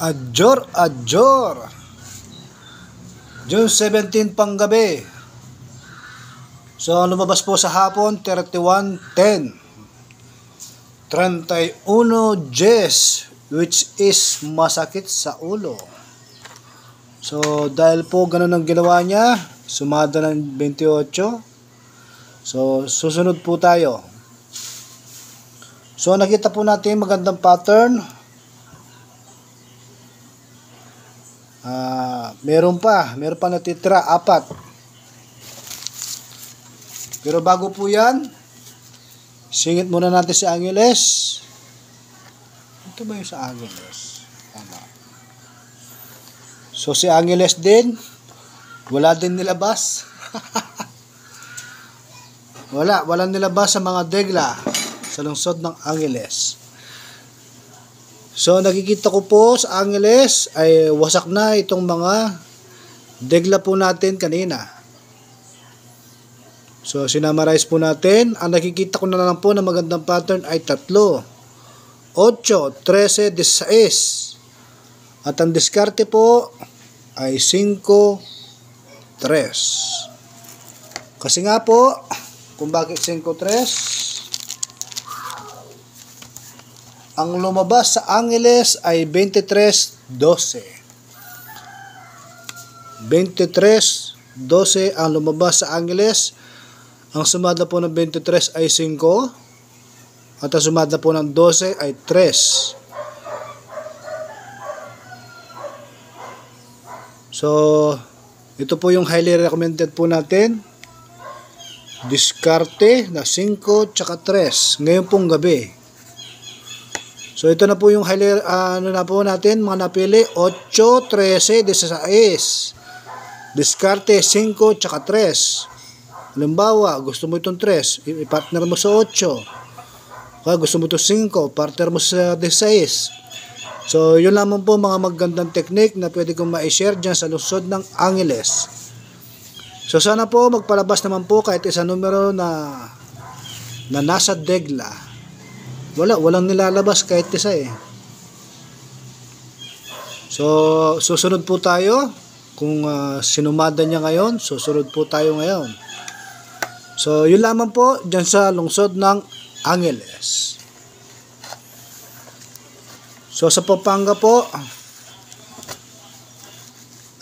Adjor, adjor. June 17 panggabi. So, lumabas po sa hapon, 31:10. 31 Gs, which is masakit sa ulo. So, dahil po ganun ang ginawa niya, sumada ng 28. So, susunod po tayo. So, nakita po natin magandang pattern. Meron pa natitira, 4. Pero bago po yan, singit muna natin si Angeles. Ito ba yung sa Angeles? Tama. So si Angeles din, wala din nilabas. Walang nilabas sa mga degla sa lungsod ng Angeles. So nakikita ko po sa Angeles ay wasak na itong mga degla po natin kanina. So sinamarize po natin. Ang nakikita ko na lang po na magandang pattern ay 3, 8, 13, 16. At ang diskarte po ay 5, 3. Kasi nga po, kung bakit 5, 3, ang lumabas sa Angeles ay 23, 12. 23, 12 ang lumabas sa Angeles. Ang sumada po ng 23 ay 5. At ang sumada po ng 12 ay 3. So, ito po yung highly recommended po natin. Diskarte na 5 tsaka 3. Ngayon pong gabi. So, ito na po yung highly, na po natin, mga napili. 8, 13, 16. Diskarte 5 tsaka 3. Halimbawa, gusto mo itong 3, i-partner mo sa 8. Kaya gusto mo itong 5, partner mo sa 16. So, yun lamang po mga magandang technique na pwede kong ma-share dyan sa lungsod ng Angeles. So, sana po magpalabas naman po kahit isang numero na nasa degla. Walang nilalabas kahit isa eh. So, susunod po tayo. Kung sinumada niya ngayon, susunod po tayo ngayon. So, yun lamang po dyan sa lungsod ng Angeles. So, sa Pampanga po,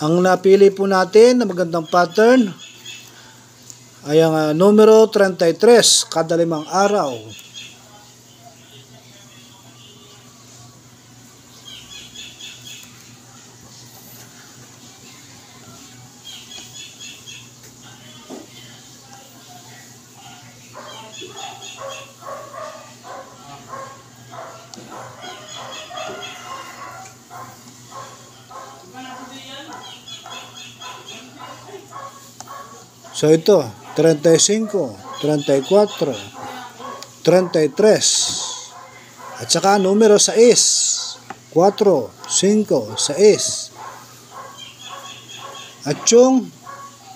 ang napili po natin na magandang pattern ay ang numero 33 kada 5 araw. So ito, 35, 34, 33. At saka numero 6, 4, 5, 6. At yung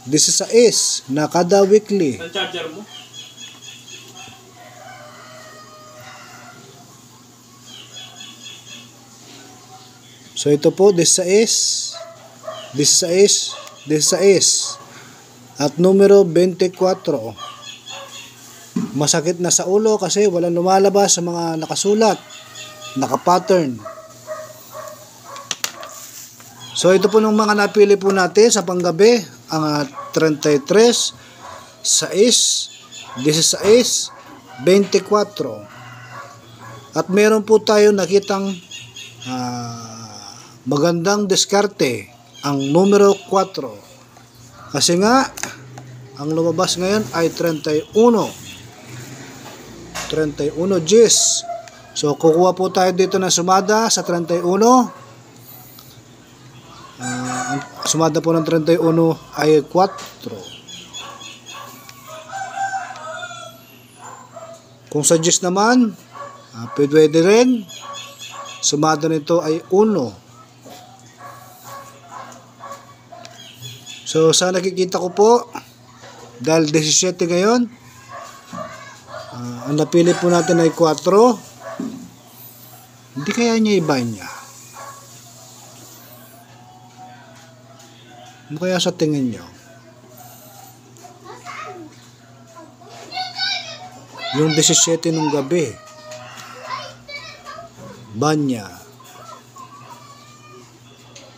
16 na kada weekly. Ang charger mo? So ito po, 16, 16, 16. At numero 24. Masakit na sa ulo kasi walang lumalabas sa mga nakasulat, nakapattern. So ito po nung mga napili po natin sa panggabi, ang 33, 6, 16, 24. At meron po tayo nakitang magandang diskarte, ang numero 4. Kasi nga, ang lumabas ngayon ay 31. 31 Gs. So, kukuha po tayo dito ng sumada sa 31. Ang sumada po ng 31 ay 4. Kung sa Gs naman, pwede rin. Sumada nito ay 1. So, sa nakikita ko po, dahil 17 ngayon, ang napili po natin ay 4. Hindi kaya niya iba niya. Ano kaya sa tingin nyo? Yung 17 ng gabi. Banya.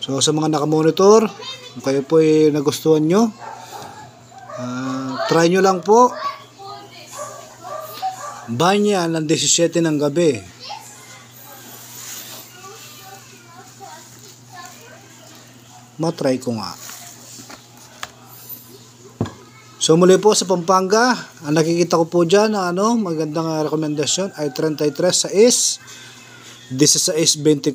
So sa mga nakamonitor, kung kayo po ay nagustuhan nyo, try nyo lang po. Banya ng 17 ng gabi. Matry ko nga. So muli po sa Pampanga, ang nakikita ko po dyan na magandang rekomendasyon ay 33-6, 16-24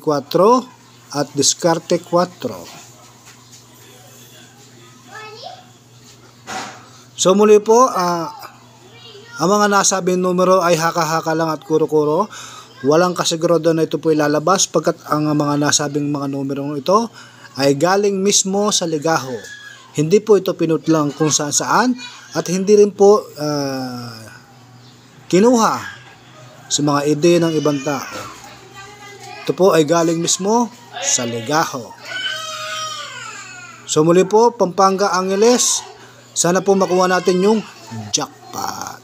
at diskarte 4. So muli po, ang mga nasabing numero ay haka-haka lang at kuro-kuro. Walang kasigurado na ito po ilalabas pagkat ang mga nasabing mga numero ito ay galing mismo sa ligaho. Hindi po ito pinutlang kung saan-saan at hindi rin po kinuha sa mga ideya ng ibang tao. Ito po ay galing mismo sa ligaho. So muli po, Pampanga Angeles, sana po makuha natin yung jackpot.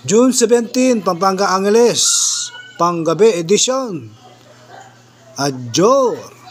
June 17, Pampanga Angeles, Panggabi Edition. Adjor.